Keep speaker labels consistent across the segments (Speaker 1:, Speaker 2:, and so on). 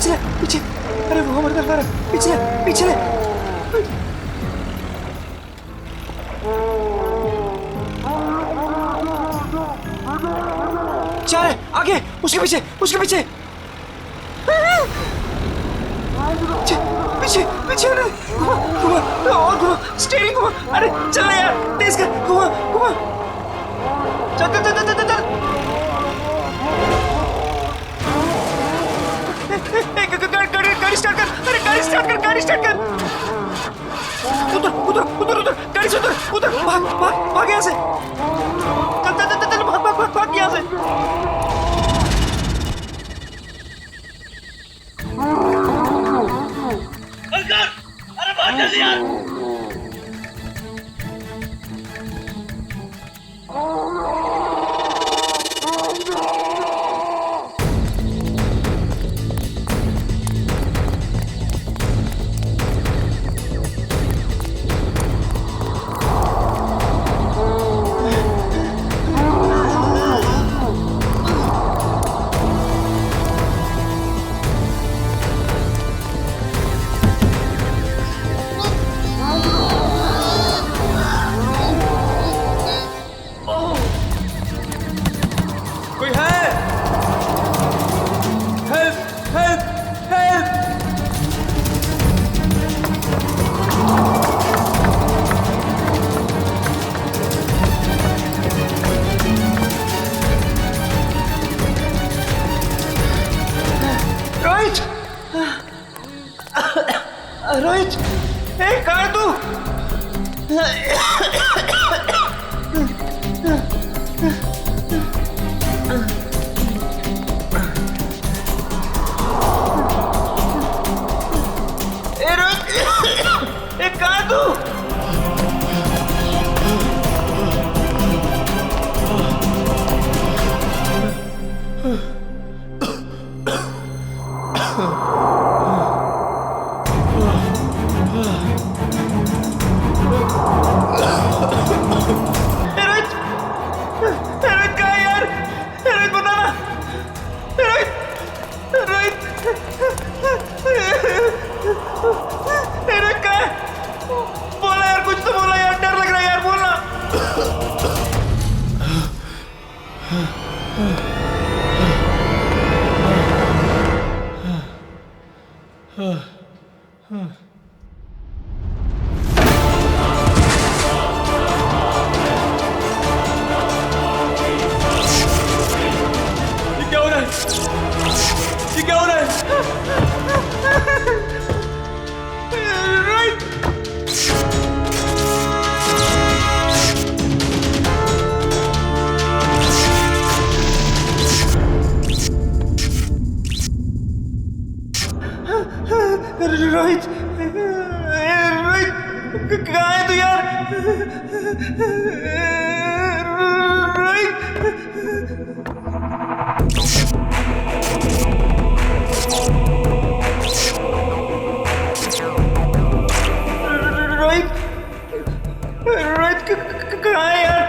Speaker 1: पीछे पीछे, अरे वो हमारी तरफ आ रहा है, पीछे पीछे। जा रहे आगे, उसके पीछे उसके पीछे पीछे पीछे। घुमा घुमा और घुमा, स्टीयरिंग घुमा, अरे चल यार, तेज कर, घुमा घुमा, चल चल चल चल चल। गाड़ी स्टार्ट कर, अरे गाड़ी स्टार्ट कर, गाड़ी स्टार्ट कर। उधर उधर उधर उधर, गाड़ी से उधर उधर, भाग भाग भाग यहाँ से, चल चल चल चल, भाग भाग भाग भाग यहाँ से।
Speaker 2: अरे भाग जल्दी यार।
Speaker 1: रोहित, कहाँ है तू? रोहित, कहाँ है तू? बोला यार, कुछ तो बोला यार, डर लग रहा है यार, बोलना।
Speaker 2: ये क्या हो रहा है? ये क्या हो रहा है?
Speaker 1: रोहित, रोहित कहाँ है तू यार? रोहित, रोहित कहाँ है यार?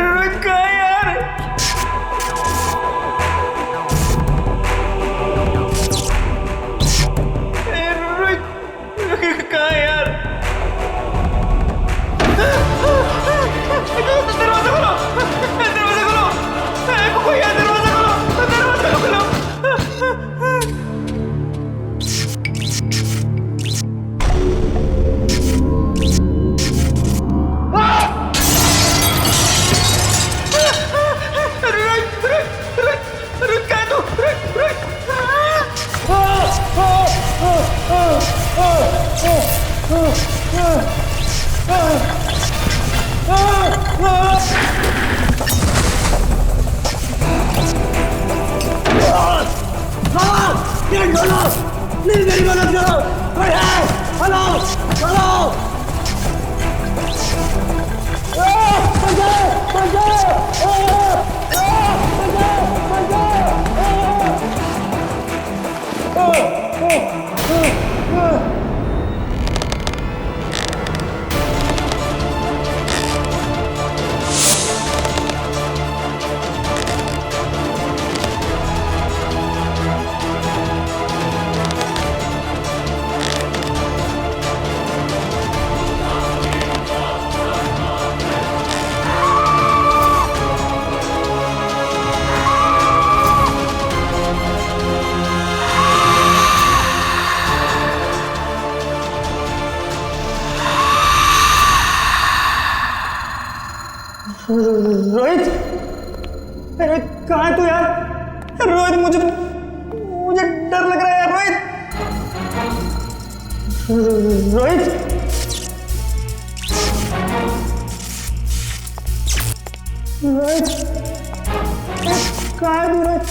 Speaker 1: रोहित कहाँ है यार? कहाँ है यार? दरवाजा खोलो, दरवाजा खोलो, कोई है? दरवाजा खोलो, दरवाजा खोलो।
Speaker 2: प्लीज मेरी मदद करो, कोई है? हेलो हेलो,
Speaker 1: रोहित कहाँ है तू यार? रोहित मुझे डर लग रहा है यार। रोहित रोहित रोहित कहाँ है तू रोहित?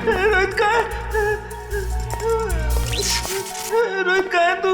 Speaker 1: रोहित कहाँ है? रोहित कहाँ है तू?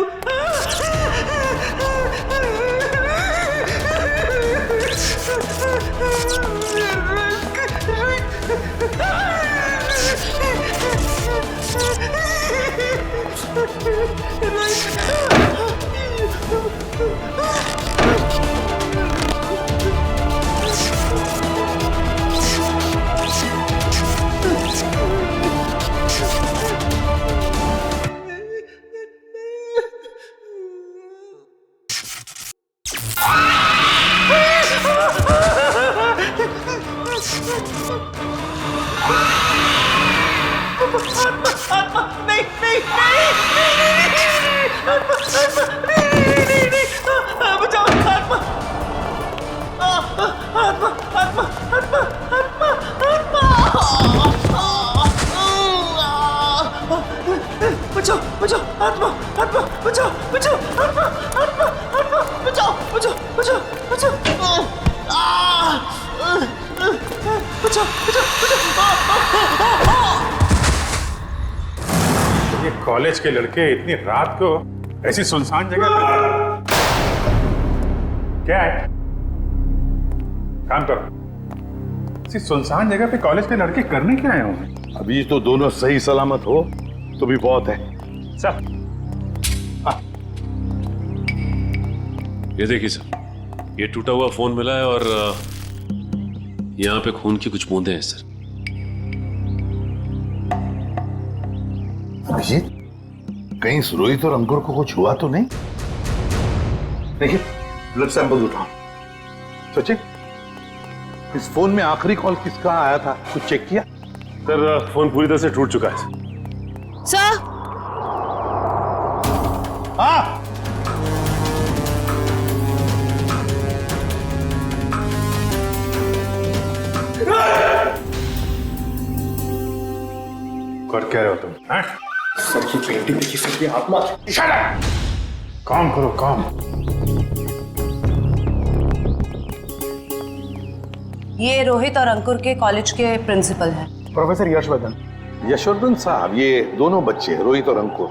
Speaker 1: बचाओ बचाओ आत्मा आत्मा बचाओ बचाओ आत्मा आत्मा आत्मा बचाओ बचाओ बचाओ बचाओ बचाओ बचाओ।
Speaker 3: ये कॉलेज के लड़के इतनी रात को ऐसी सुनसान जगह पर क्या है? काम करो। ऐसी सुनसान जगह पे कॉलेज के लड़के करने क्या आए होंगे?
Speaker 4: अभी तो दोनों सही सलामत हो तो भी बहुत है।
Speaker 3: सर
Speaker 5: ये देखिए सर, ये टूटा हुआ फोन मिला है और यहाँ पे खून की कुछ बूंदें हैं सर।
Speaker 4: अभिजीत, कहीं रोहित और अंकुर को कुछ हुआ तो नहीं? देखिए, ब्लड सैंपल उठाओ। सचिन, इस फोन में आखिरी कॉल किसका आया था, कुछ चेक किया?
Speaker 5: सर फोन पूरी तरह से टूट चुका है
Speaker 6: सर।
Speaker 4: हाँ,
Speaker 3: कर क्या रहे हो तुम? हाँ?
Speaker 2: सर की पेंटिंग देखी सर की आत्मा।
Speaker 3: काम करो काम।
Speaker 6: ये रोहित और अंकुर के कॉलेज के प्रिंसिपल हैं।
Speaker 1: प्रोफेसर यशवर्धन।
Speaker 4: यशवर्धन साहब, ये दोनों बच्चे रोहित और अंकुर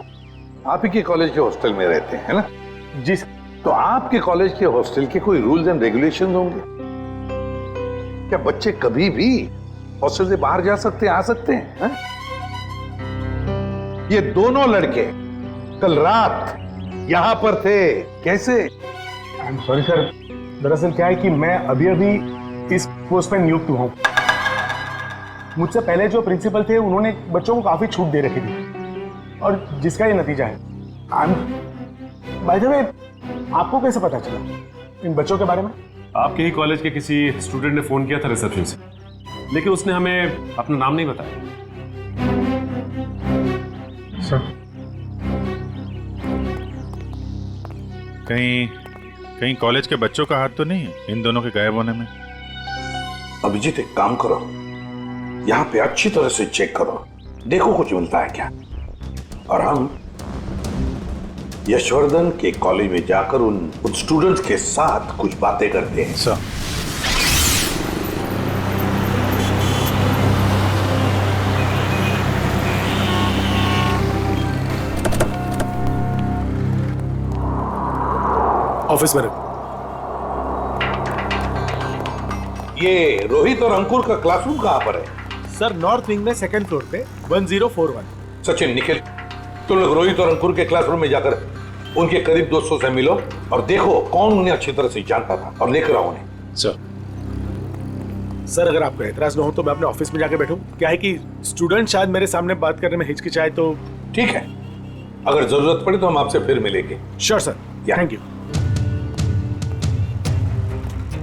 Speaker 4: आप ही के कॉलेज के हॉस्टल में रहते हैं, है ना?
Speaker 1: जी सर।
Speaker 4: तो आपके कॉलेज के हॉस्टल के कोई रूल्स एंड रेगुलेशंस होंगे क्या? बच्चे कभी भी हॉस्टल से बाहर जा सकते हैं, आ सकते हैं, है? ये दोनों लड़के कल रात यहां पर थे, कैसे?
Speaker 1: सॉरी सर, दरअसल क्या है कि मैं अभी अभी इस पोस्ट पर नियुक्त हुआ हूँ। मुझसे पहले जो प्रिंसिपल थे उन्होंने बच्चों को काफी छूट दे रखी थी और जिसका ये नतीजा है। बाय द वे, आपको कैसे पता चला इन बच्चों के बारे में?
Speaker 5: आपके ही कॉलेज के किसी स्टूडेंट ने फोन किया था रिसेप्शन से, लेकिन उसने हमें अपना नाम नहीं बताया।
Speaker 3: सर कहीं कॉलेज के बच्चों का हाथ तो नहीं है इन दोनों के गायब होने में?
Speaker 4: अभिजीत, एक काम करो, यहाँ पे अच्छी तरह से चेक करो, देखो कुछ मिलता है क्या। और हम यशवर्धन के कॉलेज में जाकर उन स्टूडेंट्स के साथ कुछ बातें करते हैं।
Speaker 3: सर
Speaker 2: ऑफिस में
Speaker 4: ये रोहित और अंकुर का क्लासरूम कहाँ पर है?
Speaker 2: सर, नॉर्थ विंग में सेकंड फ्लोर पे 1041।
Speaker 4: सचिन, निखिल, तुम लोग रोहित और अंकुर के क्लासरूम में जाकर उनके करीब दोस्तों से मिलो और देखो कौन उन्हें अच्छी तरह से जानता था और लेकर आओ उन्हें।
Speaker 2: सर, अगर आपको एतराज ना हो तो मैं अपने ऑफिस में जाके बैठूं? क्या है कि स्टूडेंट शायद मेरे सामने बात करने में हिचकिचाए तो।
Speaker 4: ठीक है, अगर जरूरत पड़े तो हम आपसे फिर मिलेंगे।
Speaker 2: Sure sir, thank you.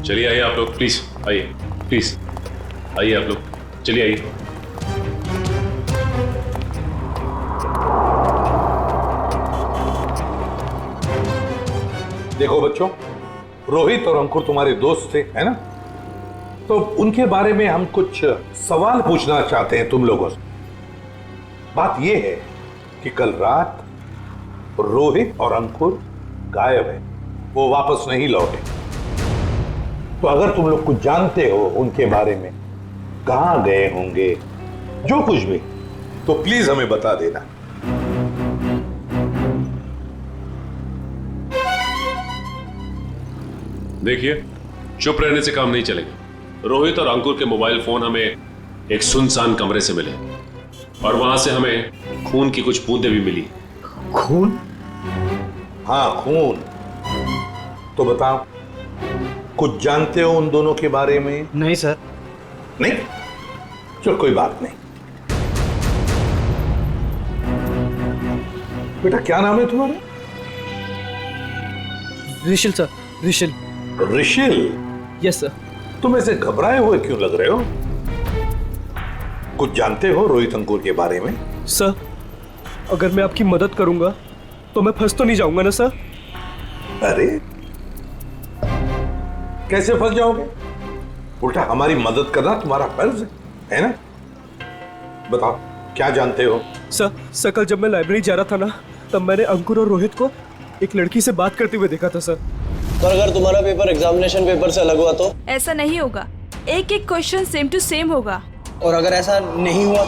Speaker 5: चलिए आइए आप लोग, प्लीज आइए, प्लीज आइए आप लोग, चलिए आइए।
Speaker 4: देखो बच्चों, रोहित और अंकुर तुम्हारे दोस्त थे, है ना? तो उनके बारे में हम कुछ सवाल पूछना चाहते हैं तुम लोगों से। बात यह है कि कल रात रोहित और अंकुर गायब है, वो वापस नहीं लौटे। तो अगर तुम लोग कुछ जानते हो उनके बारे में, कहां गए होंगे, जो कुछ भी, तो प्लीज हमें बता देना।
Speaker 5: देखिए, चुप रहने से काम नहीं चलेगा। रोहित और अंकुर के मोबाइल फोन हमें एक सुनसान कमरे से मिले और वहां से हमें खून की कुछ बूंदें भी मिली।
Speaker 1: खून?
Speaker 4: हाँ, खून। तो बताओ, कुछ जानते हो उन दोनों के बारे में?
Speaker 1: नहीं सर।
Speaker 4: नहीं? चलो कोई बात नहीं। बेटा क्या नाम है तुम्हारा?
Speaker 1: Rishil sir, Rishil.
Speaker 4: Rishil?
Speaker 1: Yes sir.
Speaker 4: तुम ऐसे घबराए हुए क्यों लग रहे हो? कुछ जानते हो रोहित अंकुर के बारे में?
Speaker 1: सर, अगर मैं आपकी मदद करूंगा तो मैं फंस तो नहीं जाऊंगा ना सर?
Speaker 4: अरे कैसे फंस जाओगे? उल्टा हमारी मदद करना तुम्हारा फर्ज है ना? बताओ क्या जानते हो?
Speaker 1: सर, कल जब मैं लाइब्रेरी जा रहा था ना, तब मैंने अंकुर और रोहित को एक लड़की से बात करते हुए देखा था सर।
Speaker 7: पर अगर तुम्हारा पेपर एग्जामिनेशन पेपर से अलग हुआ तो?
Speaker 8: ऐसा नहीं होगा, एक एक क्वेश्चन सेम टू सेम होगा।
Speaker 7: और अगर ऐसा नहीं हुआ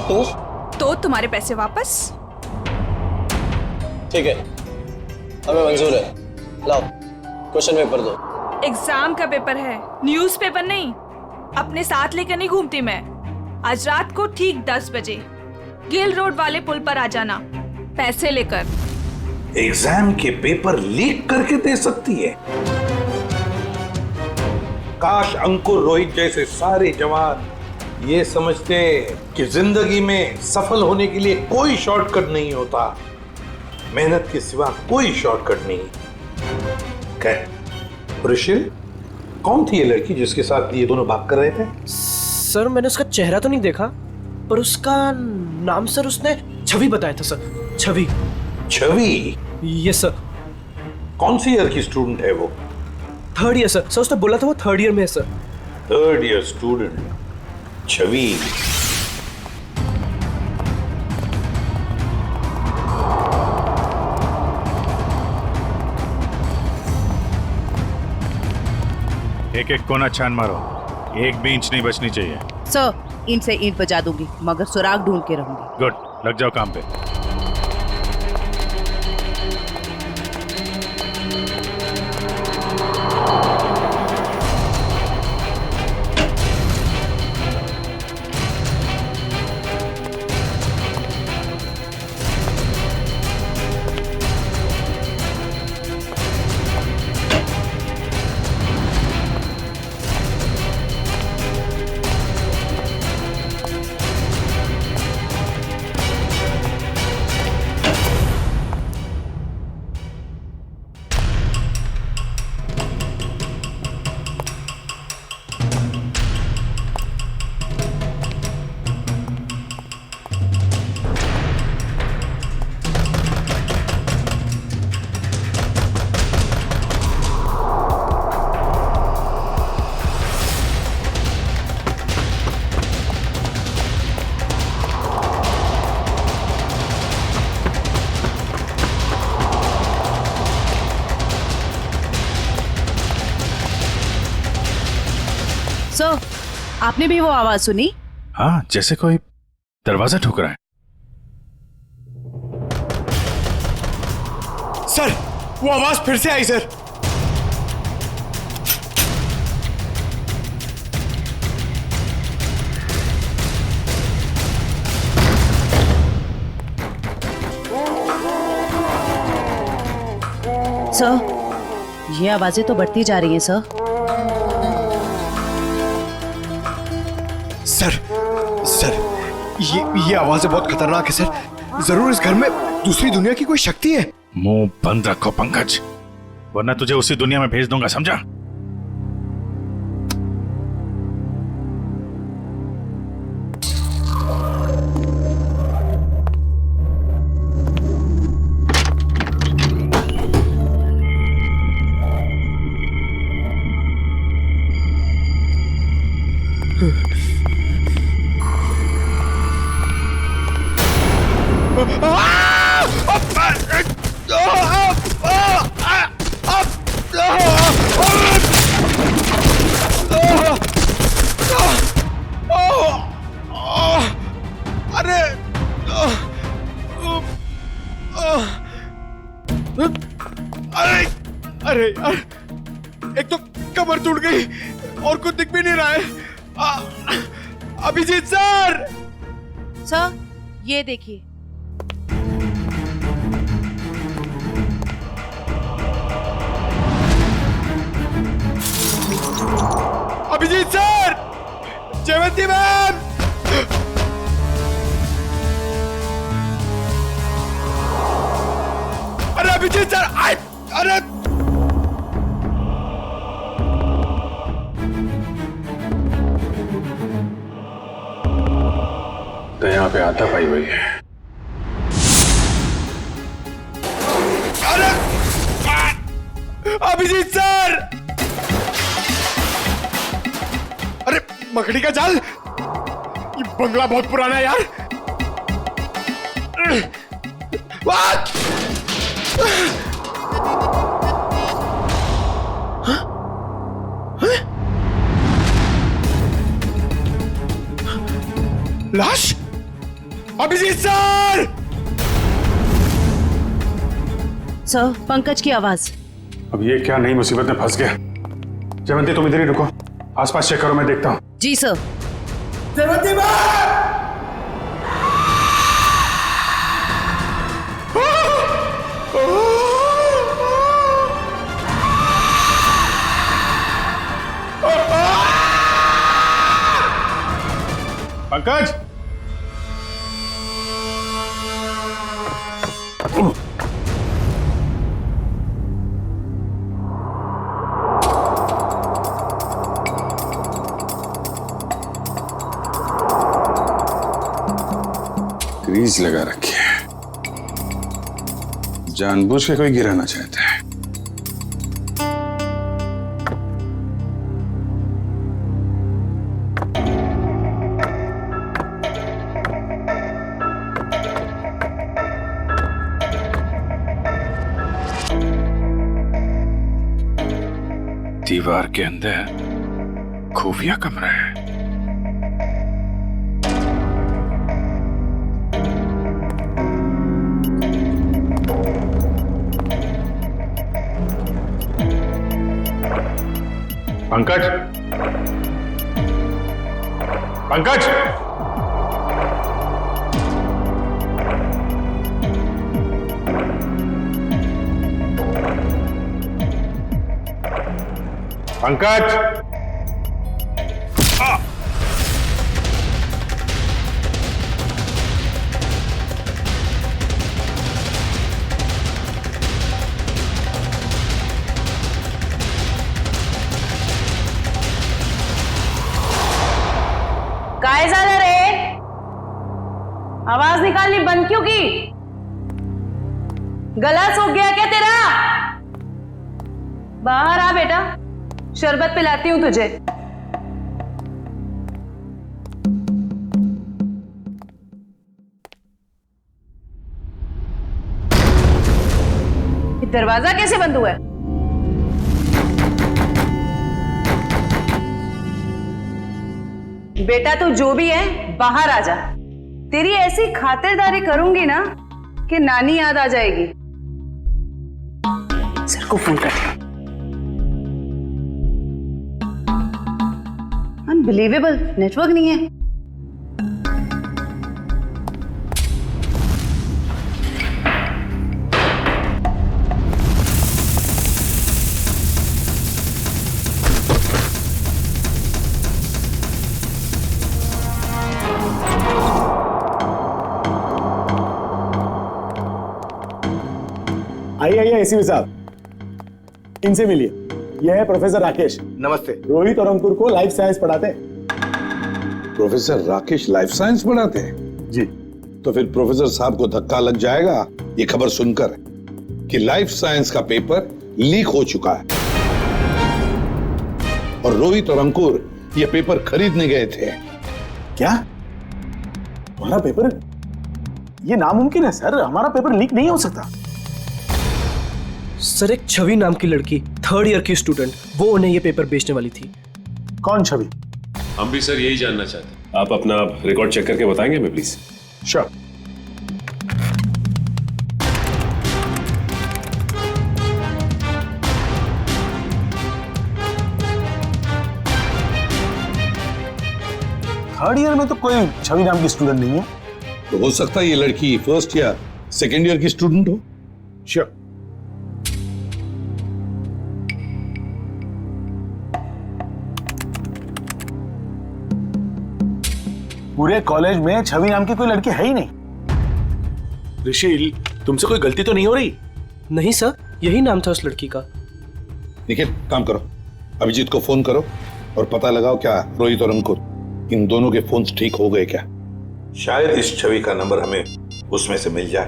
Speaker 7: तो
Speaker 8: तुम्हारे पैसे वापस।
Speaker 7: ठीक है, हमें मंजूर है। लाओ क्वेश्चन पेपर दो।
Speaker 8: एग्जाम का पेपर है, न्यूज़ पेपर नहीं। अपने साथ लेकर नहीं घूमती मैं। आज रात को ठीक 10 बजे गिल रोड वाले पुल पर आ जाना, पैसे लेकर।
Speaker 4: एग्जाम के पेपर लीक करके दे सकती है? काश अंकुर रोहित जैसे सारे जवान ये समझते कि जिंदगी में सफल होने के लिए कोई शॉर्टकट नहीं होता, मेहनत के सिवा कोई शॉर्टकट नहीं। ऋषिल, कौन थी ये लड़की जिसके साथ ये दोनों भाग कर रहे थे?
Speaker 1: सर, मैंने उसका चेहरा तो नहीं देखा, पर उसका नाम सर उसने छवि बताया था sir. Chhavi.
Speaker 4: Chhavi?
Speaker 1: Yes sir.
Speaker 4: कौन सी ईयर की स्टूडेंट है वो?
Speaker 1: 3rd year sir. उसने बोला था वो 3rd ईयर में है सर।
Speaker 4: 3rd ईयर स्टूडेंट छवि।
Speaker 3: एक एक कोना छान मारो, एक भी इंच नहीं बचनी चाहिए।
Speaker 6: सर, ईंट से ईंट बजा दूंगी, मगर सुराग ढूंढ के रहूंगी।
Speaker 3: गुड, लग जाओ काम पे।
Speaker 6: सर, आपने भी वो आवाज सुनी?
Speaker 3: हाँ, जैसे कोई दरवाजा ठोक रहा है।
Speaker 2: सर, वो आवाज फिर से आई सर।
Speaker 6: सर, ये आवाजें तो बढ़ती जा रही हैं सर।
Speaker 2: सर, ये आवाजें बहुत खतरनाक है सर। जरूर इस घर में दूसरी दुनिया की कोई शक्ति है।
Speaker 3: मुंह बंद रखो पंकज, वरना तुझे उसी दुनिया में भेज दूंगा, समझा?
Speaker 2: अरे यार, एक तो कमर टूट गई और कुछ दिख भी नहीं रहा है। अभिजीत सर!
Speaker 6: सर ये देखिए।
Speaker 2: अभिजीत सर! जयवंती मैम! अरे अभिजीत सर! अरे
Speaker 3: तो यहाँ पे आता पाई हुई है।
Speaker 2: अरे अभिजीत सर! अरे मकड़ी का जाल! ये बंगला बहुत पुराना है यार। What? लाश? अभिजीत सर!
Speaker 6: सर पंकज की आवाज।
Speaker 3: अब ये क्या नई मुसीबत में फंस गया। जयवंती तुम इधर ही रुको, आसपास चेक करो, मैं देखता हूँ।
Speaker 6: जी sir.
Speaker 2: Jaywanti ma'am!
Speaker 3: Pankaj! Grease लगा रखी है, जानबूझ के कोई गिराना चाहता है। दीवार के अंदर खुफिया कमरा है। पंकज! पंकज! पंकज!
Speaker 6: काय झालं रे? आवाज निकालनी बंद क्यों की? गला सूख गया क्या तेरा? बाहर आ बेटा, शरबत पिलाती हूं तुझे। दरवाजा कैसे बंद हुआ है? बेटा तू जो भी है बाहर आ जा। तेरी ऐसी खातिरदारी करूंगी ना कि नानी याद आ जाएगी। सर को फोन कर। अनबिलीवेबल, नेटवर्क नहीं है।
Speaker 9: आइए आइए एसीपी साहब, इनसे मिलिए। यह है प्रोफेसर राकेश।
Speaker 2: नमस्ते।
Speaker 9: रोहित और अंकुर को लाइफ साइंस पढ़ाते हैं।
Speaker 4: प्रोफेसर राकेश लाइफ साइंस पढ़ाते हैं?
Speaker 9: जी।
Speaker 4: तो फिर प्रोफेसर साहब को धक्का लग जाएगा ये खबर सुनकर कि लाइफ साइंस का पेपर लीक हो चुका है और रोहित और अंकुर ये पेपर खरीदने गए थे।
Speaker 9: क्या? हमारा पेपर? ये नामुमकिन है सर, हमारा पेपर लीक नहीं हो सकता।
Speaker 10: सर एक छवि नाम की लड़की, 3rd ईयर की स्टूडेंट, वो उन्हें ये पेपर बेचने वाली थी।
Speaker 9: कौन छवि?
Speaker 5: हम भी सर यही जानना चाहते हैं। आप अपना रिकॉर्ड चेक करके बताएंगे हमें प्लीज?
Speaker 9: श्योर। थर्ड ईयर में तो कोई छवि नाम की स्टूडेंट नहीं है।
Speaker 4: तो हो सकता है ये लड़की फर्स्ट या सेकेंड ईयर की स्टूडेंट हो।
Speaker 2: श्योर।
Speaker 9: पूरे कॉलेज में छवि नाम की कोई लड़की है ही नहीं।
Speaker 11: ऋषि, तुमसे कोई गलती तो नहीं हो रही?
Speaker 10: नहीं सर, यही नाम था उस लड़की का।
Speaker 4: निखिल, काम करो, अभिजीत को फोन करो और पता लगाओ क्या रोहित और अंकुर इन दोनों के फोन्स ठीक हो गए क्या। शायद इस छवि का नंबर हमें उसमें से मिल जाए।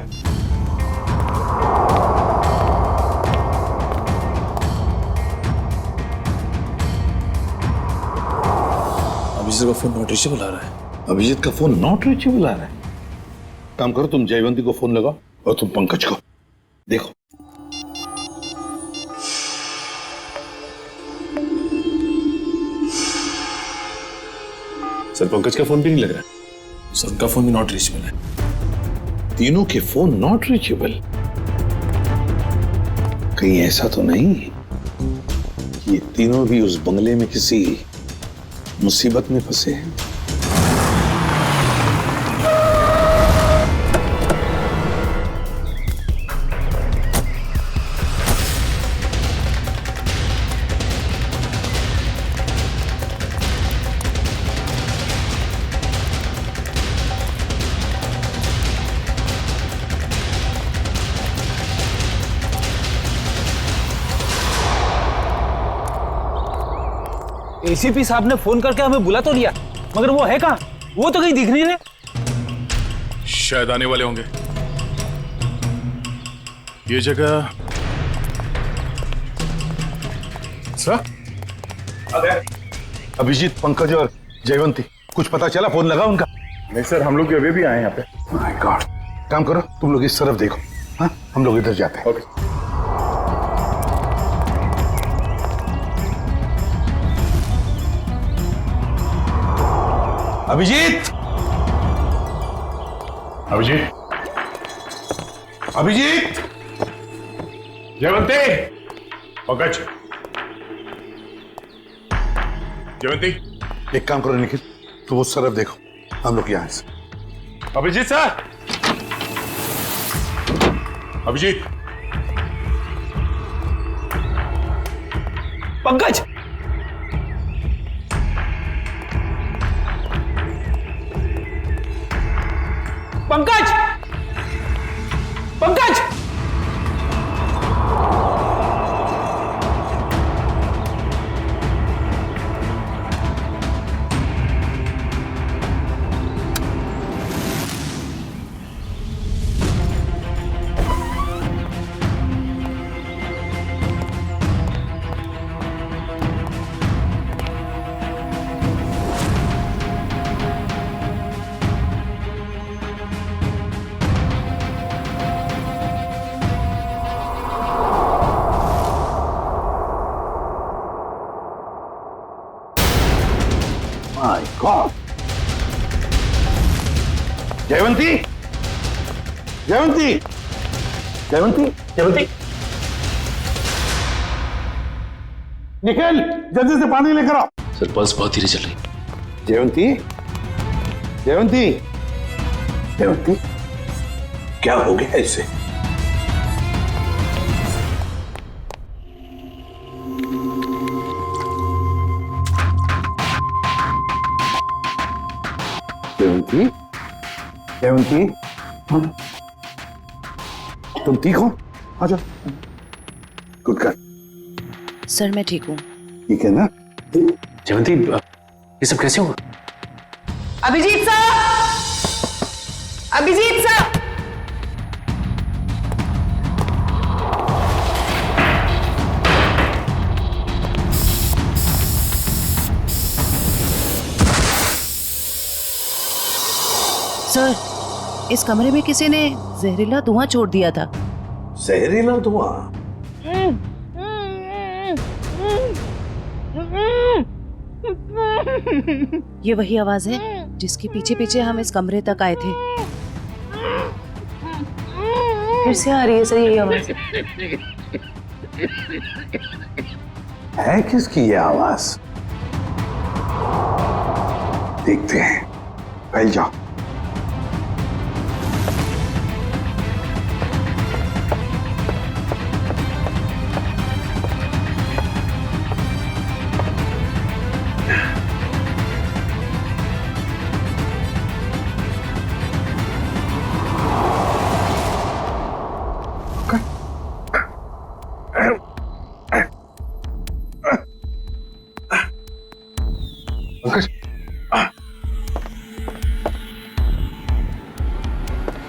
Speaker 11: अभिजीत का फोन नॉट रीचेबल आ रहा है।
Speaker 4: अभिजीत का फोन नॉट रीचेबल आ रहा है। काम करो, तुम जयवंती को फोन लगाओ और तुम पंकज को देखो।
Speaker 11: सर, पंकज का फोन भी नहीं लग रहा। सर, उनका फोन भी नॉट रीचेबल है।
Speaker 4: तीनों के फोन नॉट रीचेबल। कहीं ऐसा तो नहीं कि ये तीनों भी उस बंगले में किसी मुसीबत में फंसे हैं।
Speaker 9: एसीपी साहब ने फोन करके हमें बुला तो लिया, मगर वो है कहाँ? वो तो कहीं दिख नहीं रहे।
Speaker 11: शायद आने वाले होंगे। ये जगह
Speaker 4: सर, अभिजीत, पंकज और जयवंती, कुछ पता चला? फोन लगा उनका?
Speaker 3: नहीं सर, हम लोग अभी भी आए यहाँ पे।
Speaker 4: My God. काम करो, तुम लोग इस तरफ देखो, हाँ, हम लोग इधर जाते हैं।
Speaker 3: ओके।
Speaker 4: अभिजीत,
Speaker 3: अभिजीत,
Speaker 4: अभिजीत,
Speaker 3: जयवंती, पंकज, जयवंती।
Speaker 4: एक काम करो निखिल, तुम उस तरफ देखो, हम लोग यहाँ से।
Speaker 3: Abhijit sir, Abhijit,
Speaker 9: Pankaj, Pankaj, Pankaj,
Speaker 4: my god. Jaywanti, Jaywanti, Jaywanti, Jaywanti, Nikhil, जल्दी से पानी लेकर आओ।
Speaker 5: सर, पल्स बहुत धीरे चल रही।
Speaker 4: जयवंती, जयवंती, जयवंती, क्या हो गया इससे? जयवंती, जयवंती, हाँ? तुम ठीक हो? आ जाओ। Good girl.
Speaker 6: सर मैं ठीक हूँ।
Speaker 4: ठीक है ना?
Speaker 5: जयवंती, ये सब कैसे हुआ?
Speaker 6: अभिजीत साहब, अभिजीत साहब, सर, इस कमरे में किसी ने जहरीला धुआं छोड़ दिया था।
Speaker 4: जहरीला धुआं?
Speaker 6: ये वही आवाज है जिसके पीछे पीछे हम इस कमरे तक आए थे। फिर से आ रही है सर यही आवाज।
Speaker 4: है किसकी ये आवाज? देखते हैं। फैल जाओ।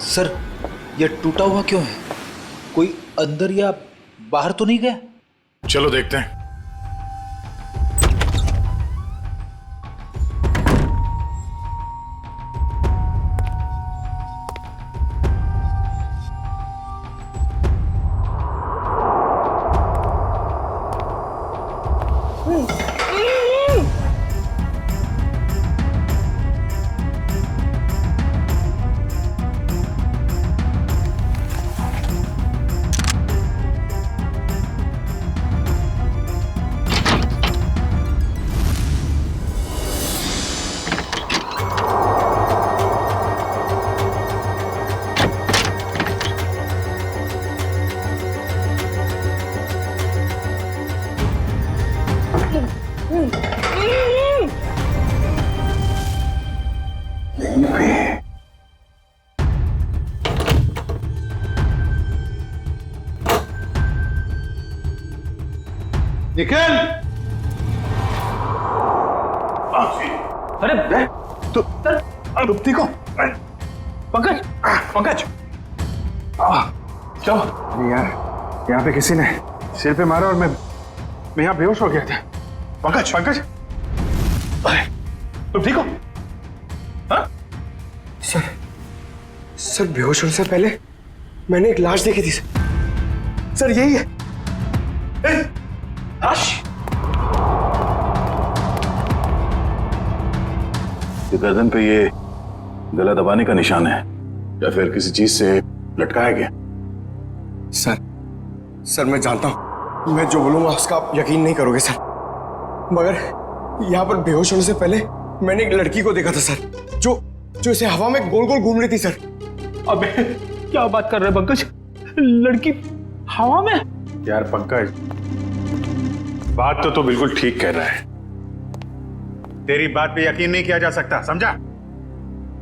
Speaker 11: सर, ये टूटा हुआ क्यों है? कोई अंदर या बाहर तो नहीं गया?
Speaker 3: चलो देखते हैं।
Speaker 4: निखिल!
Speaker 9: अरे
Speaker 4: तो रुपती को
Speaker 9: पंकज, पंकज,
Speaker 4: चलो। यार, यहाँ पे किसी ने सिर पे मारा और मैं यहाँ बेहोश हो गया था। पंकज, पंकज, अरे तुम ठीक हो? हाँ?
Speaker 2: सर बेहोश होने से पहले मैंने एक लाश देखी थी सर, यही है।
Speaker 4: लाश? ये गर्दन पे ये गला दबाने का निशान है या फिर किसी चीज से लटकाया गया?
Speaker 2: सर मैं जानता हूं, मैं जो बोलूंगा उसका आप यकीन नहीं करोगे सर, मगर यहाँ पर बेहोश होने से पहले मैंने एक लड़की को देखा था सर, जो इसे हवा में गोल गोल घूम रही थी सर।
Speaker 9: अबे क्या बात कर रहे पंकज? लड़की हवा में?
Speaker 3: यार पंकज, बात तो तू बिल्कुल ठीक कह रहा है। तेरी बात पे यकीन नहीं किया जा सकता, समझा?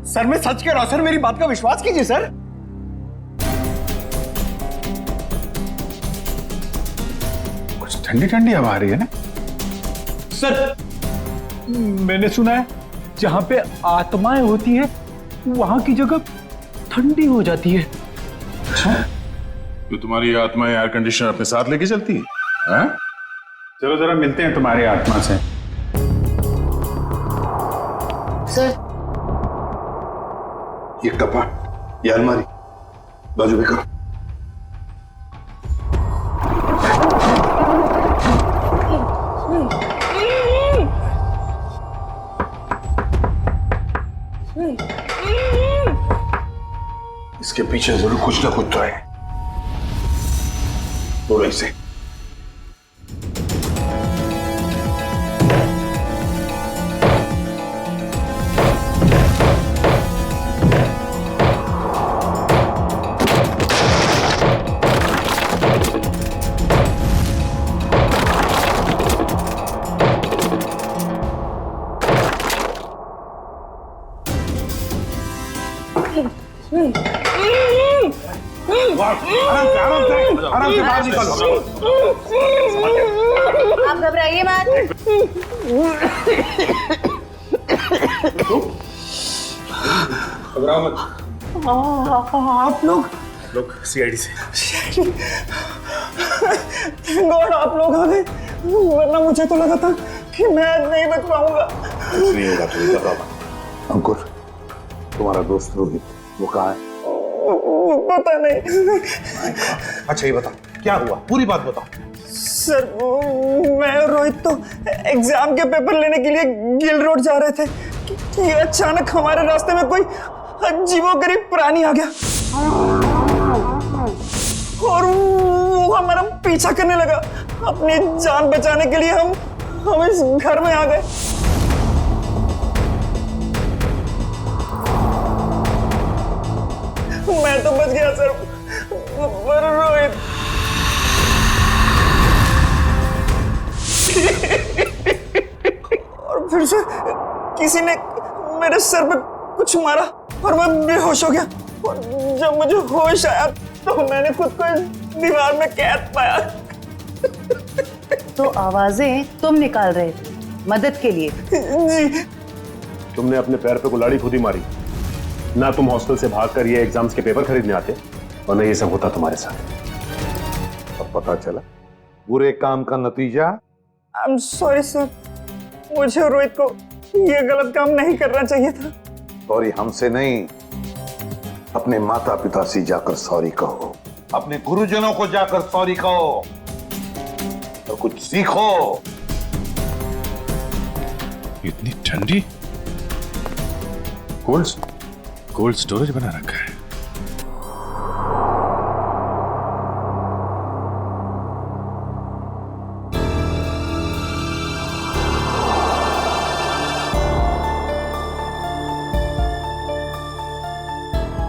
Speaker 2: सर मैं सच कह रहा हूं सर, मेरी बात का विश्वास कीजिए सर।
Speaker 3: कुछ ठंडी ठंडी हवा आ रही है ना?
Speaker 9: सर, मैंने सुना है जहां पे आत्माएं होती है वहां की जगह ठंडी हो जाती है।
Speaker 3: तो तुम्हारी आत्मा एयर कंडीशनर अपने साथ लेके चलती है? हाँ? चलो जरा मिलते हैं तुम्हारी आत्मा से।
Speaker 4: सर, ये कपाट, ये अलमारी बाजू में करो। इसके पीछे जरूर कुछ ना कुछ तो है। बोलो इसे। आराम से बाहर निकालो।
Speaker 6: आप घबराइए मत।
Speaker 3: घबराओ मत।
Speaker 9: आप
Speaker 3: लोग सीआईडी से।
Speaker 9: गॉड, आप लोग आ गए, वरना मुझे तो लगा था कि मैं आज नहीं बच पाऊंगा।
Speaker 4: नहीं होगा, तुम घबराओ मत। अंकुर, तुम्हारा दोस्त रोहित वो कहाँ है?
Speaker 9: पता नहीं।
Speaker 4: अच्छा ये बता, क्या हुआ? पूरी बात बताओ।
Speaker 9: सर, मैं और रोहित तो एग्जाम के पेपर लेने के लिए गिल रोड जा रहे थे कि अचानक हमारे रास्ते में कोई अजीबोगरीब प्राणी आ गया और वो हमारा पीछा करने लगा। अपनी जान बचाने के लिए हम इस घर में आ गए। मैं तो बच गया सर, पर रोहित और फिर से किसी ने मेरे सर पे कुछ मारा और मैं बेहोश हो गया। और जब मुझे होश आया तो मैंने खुद को इस दीवार में कैद पाया।
Speaker 6: तो आवाजें तुम निकाल रहे थे मदद के लिए?
Speaker 9: जी।
Speaker 5: तुमने अपने पैर पे कुल्हाड़ी खुद ही मारी ना। तुम हॉस्टल से भागकर ये एग्जाम्स के पेपर खरीदने आते और न ये सब होता तुम्हारे साथ।
Speaker 4: अब पता चला बुरे काम का नतीजा।
Speaker 9: आई एम सॉरी सर, मुझे और रोहित को ये गलत काम नहीं करना चाहिए था।
Speaker 4: सॉरी हमसे नहीं, अपने माता पिता से जाकर सॉरी कहो, अपने गुरुजनों को जाकर सॉरी कहो और कुछ सीखो।
Speaker 3: इतनी ठंडी कोल्ड स्टोरेज बना रखा है।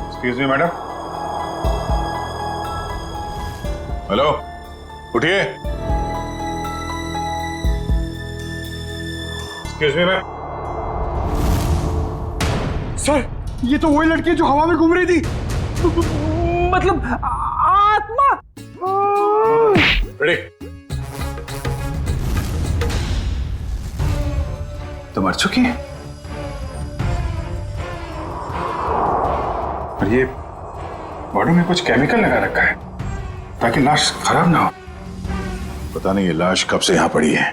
Speaker 3: Excuse me madam. हेलो, उठिए। Excuse me ma'am.
Speaker 2: सर, ये तो वही लड़की है जो हवा में घूम रही थी। मतलब आत्मा।
Speaker 3: रेडी? तो मर चुकी है और ये बॉडी में कुछ केमिकल लगा रखा है ताकि लाश खराब ना हो। पता नहीं ये लाश कब से यहां पड़ी है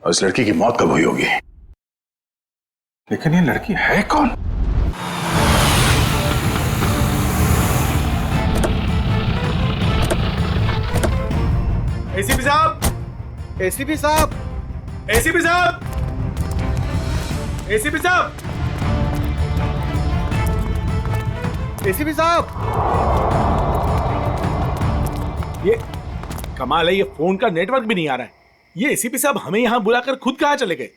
Speaker 3: और इस लड़की की मौत कब हुई होगी। लेकिन ये लड़की है कौन?
Speaker 11: एसीपी साहब, एसीपी साहब, एसीपी साहब, एसीपी साहब, एसीपी साहब। ये कमाल है, ये फोन का नेटवर्क भी नहीं आ रहा है। ये एसीपी साहब हमें यहाँ बुलाकर खुद कहाँ चले गए?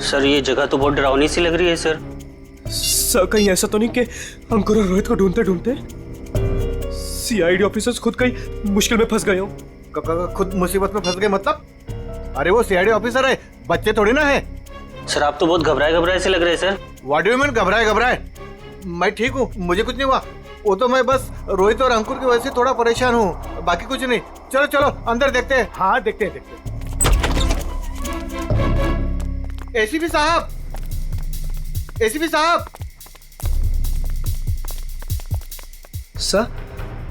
Speaker 7: सर ये जगह तो बहुत डरावनी सी लग रही है सर।
Speaker 10: सर कहीं ऐसा तो नहीं कि अंकुर और रोहित को ढूंढते ढूंढते सीआईडी ऑफिसर्स खुद कहीं मुश्किल में फंस गए हो?
Speaker 11: खुद मुसीबत में फंस गए मतलब? अरे वो सीआईडी ऑफिसर है, बच्चे थोड़ी ना है।
Speaker 7: सर आप तो बहुत घबराए से लग रहे हैं sir.
Speaker 11: What do you mean घबराए? मैं ठीक हूँ, मुझे कुछ नहीं हुआ। वो तो मैं बस रोहित और अंकुर की वजह से थोड़ा परेशान हूँ, बाकी कुछ नहीं। चलो चलो अंदर देखते हैं। हाँ देखते हैं। एसीपी साहब, एसीपी साहब।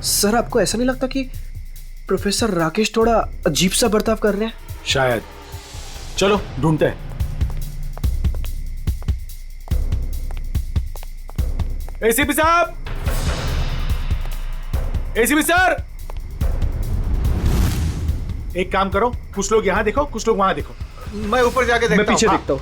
Speaker 10: सर आपको ऐसा नहीं लगता कि प्रोफेसर राकेश थोड़ा अजीब सा बर्ताव कर रहे हैं?
Speaker 11: शायद। चलो ढूंढते हैं। एसीपी साहब, एसीपी सर, एक काम करो, कुछ लोग यहां देखो, कुछ लोग वहां देखो। मैं ऊपर जाके देखता हूं।
Speaker 10: मैं पीछे देखता हूं।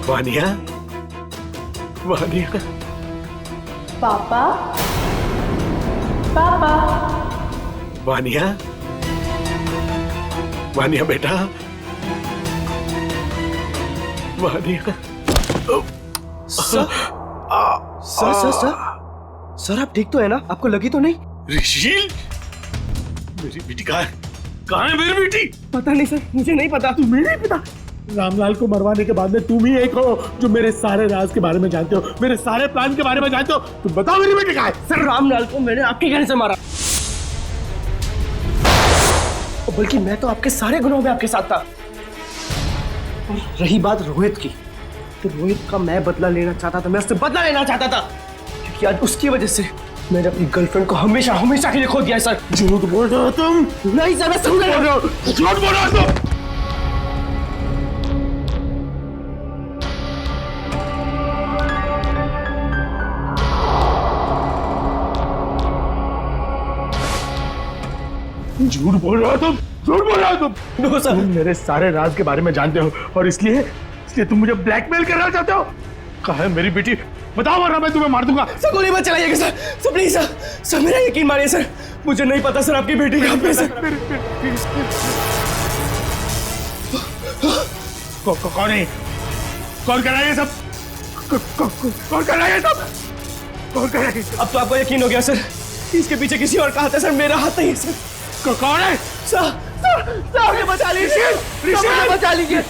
Speaker 11: वानिया, वानिया।
Speaker 8: पापा, पापा।
Speaker 11: वानिया, वानिया बेटा, वानिया।
Speaker 10: सर आप ठीक तो है ना? आपको लगी तो नहीं?
Speaker 11: ऋषिल, मेरी बेटी कहाँ है मेरी बेटी?
Speaker 10: पता नहीं सर, मुझे नहीं पता।
Speaker 11: तुम्हें नहीं पता? रामलाल को मरवाने के बाद में तुम ही एक हो जो मेरे सारे राज के बारे में जानते हो, मेरे सारे प्लान के बारे में जानते हो। तुम बताओ मेरी बेटी कहाँ है?
Speaker 10: सर रामलाल को मैंने आपके कहने से मारा, बल्कि मैं तो आपके सारे गुनाहों में आपके साथ था। और रही बात रोहित की, तो रोहित का मैं बदला लेना चाहता था, मैं उससे बदला लेना चाहता था, क्योंकि आज उसकी वजह से मैंने अपनी गर्लफ्रेंड को हमेशा हमेशा के लिए खो दिया सर। झूठ बोल रहे हो तुम? नहीं सर, मैं समझ रहा हूँ। झूठ बोल रहे हो तुम?
Speaker 3: झूठ बोल रहे हो तुम, झूठ बोल रहे हो तुम।
Speaker 10: नो सर,
Speaker 3: तुम मेरे सारे राज के बारे में जानते हो और इसलिए तुम मुझे ब्लैकमेल करना चाहते हो। कहाँ है मेरी बेटी? बताओ वरना मैं तुम्हें मार दूंगा।
Speaker 10: सर गोली मत चलाइएगा sir, sir please sir, sir मेरा यकीन मानिए सर, मुझे नहीं पता सर आपकी बेटी कहाँ पे सर।
Speaker 3: कौन है? कौन कर रहा है ये सब? कौन कर रहा है ये सब? कौन कर रहा है?
Speaker 10: अब तो आपको यकीन हो गया सर, इसके पीछे किसी और का हाथ है सर, मेरा हाथ नहीं है सर।
Speaker 3: कौन है?
Speaker 10: सर मुझे बचा लीजिए, मुझे बचा लीजिए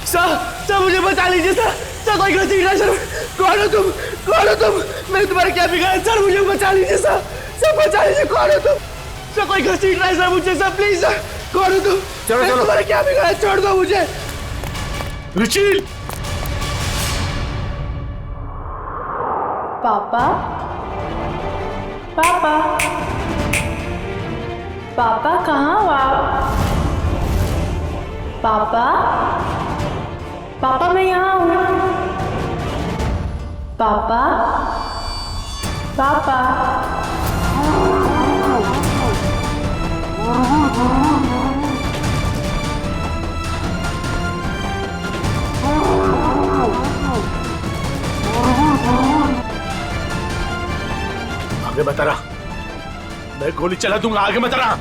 Speaker 10: सर, मुझे बचा लीजिए सर, कोई गलती नहीं सर। कौन हो तुम? कौन हो तुम? मैंने तुम्हारा क्या बिगाड़ा सर? मुझे बचा लीजिए सर, बचा लीजिए। कौन हो तुम? सर कोई गलती नहीं सर मुझे सर, प्लीज सर। कौन हो तुम?
Speaker 11: चलो चलो,
Speaker 10: तुम्हारा क्या बिगाड़ा? छोड़ दो मुझे।
Speaker 3: रुचिल!
Speaker 8: पापा, पापा, पापा कहाँ हो आप? पापा, पापा मैं यहाँ हूँ। पापा, पापा,
Speaker 3: आगे मत रहा, मैं गोली चला दूंगा। आगे मत रहा।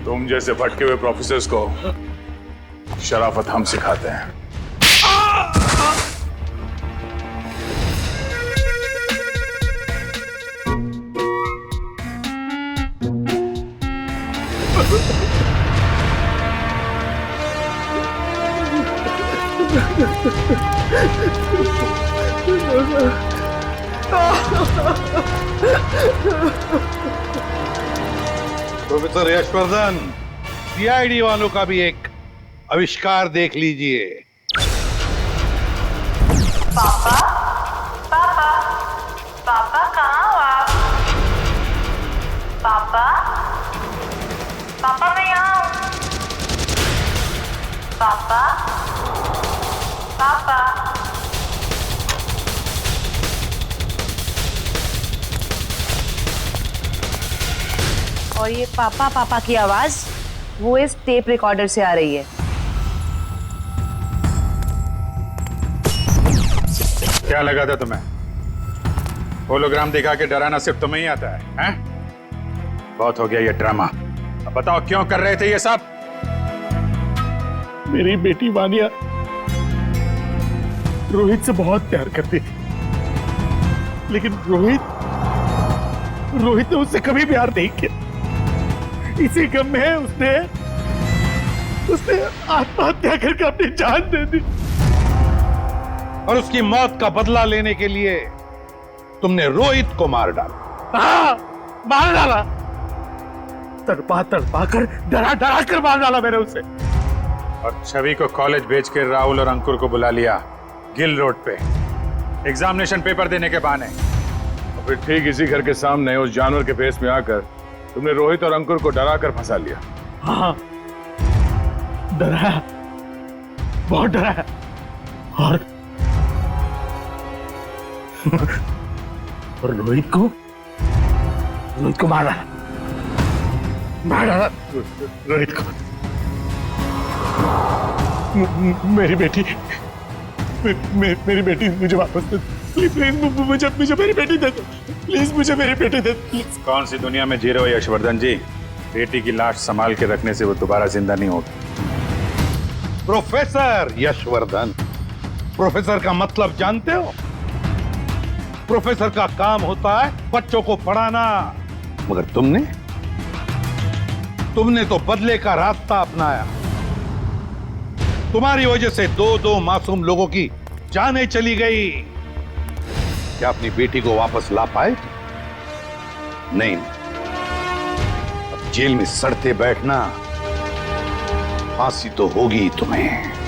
Speaker 3: तुम जैसे भटके हुए प्रोफेसर्स को शराफत हम सिखाते हैं।
Speaker 4: प्रोफेसर यशवर्धन, सीआईडी वालों का भी एक आविष्कार देख लीजिए।
Speaker 6: पापा, पापा, पापा कहाँ हो आप? पापा, पापा मैं यहाँ हूँ। पापा, पापा, और ये पापा पापा की आवाज वो इस टेप रिकॉर्डर से आ रही है।
Speaker 3: क्या लगा था तुम्हें? होलोग्राम दिखा के डराना सिर्फ तुम्हें ही आता है, हैं? बहुत हो गया ये ड्रामा। अब बताओ क्यों कर रहे थे ये सब?
Speaker 12: मेरी बेटी वानिया रोहित से बहुत प्यार करती थी, लेकिन रोहित ने उससे कभी प्यार नहीं किया। इसी गम में उसने आत्महत्या करके अपनी जान दे दी।
Speaker 4: और उसकी मौत का बदला लेने के लिए तुमने रोहित को मार डाला।
Speaker 12: हाँ, मार डाला। तड़पा कर डरा कर मार डाला मैंने उसे।
Speaker 3: और छवि को कॉलेज भेज के राहुल और अंकुर को बुला लिया गिल रोड पे एग्जामिनेशन पेपर देने के बहाने।
Speaker 12: और फिर ठीक इसी घर के सामने उस जानवर के फेस में आकर तुमने रोहित और अंकुर को डरा कर फंसा लिया। हाँ, डराया, बहुत डराया। और रोहित को मार डाला रोहित को। मेरी बेटी मेरी बेटी मुझे वापस दे दो। प्लीज मुझे मेरी बेटी दे दो। प्लीज मुझे मेरी बेटी दे दो।
Speaker 3: कौन सी दुनिया में जी रहे हो यशवर्धन जी? बेटी की लाश संभाल के रखने से वो दोबारा जिंदा नहीं होगी।
Speaker 4: प्रोफेसर यशवर्धन, प्रोफेसर का मतलब जानते हो? प्रोफेसर का काम होता है बच्चों को पढ़ाना, मगर तुमने तो बदले का रास्ता अपनाया। तुम्हारी वजह से दो मासूम लोगों की जानें चली गई। क्या अपनी बेटी को वापस ला पाए? नहीं, अब जेल में सड़ते बैठना, फांसी तो होगी तुम्हें।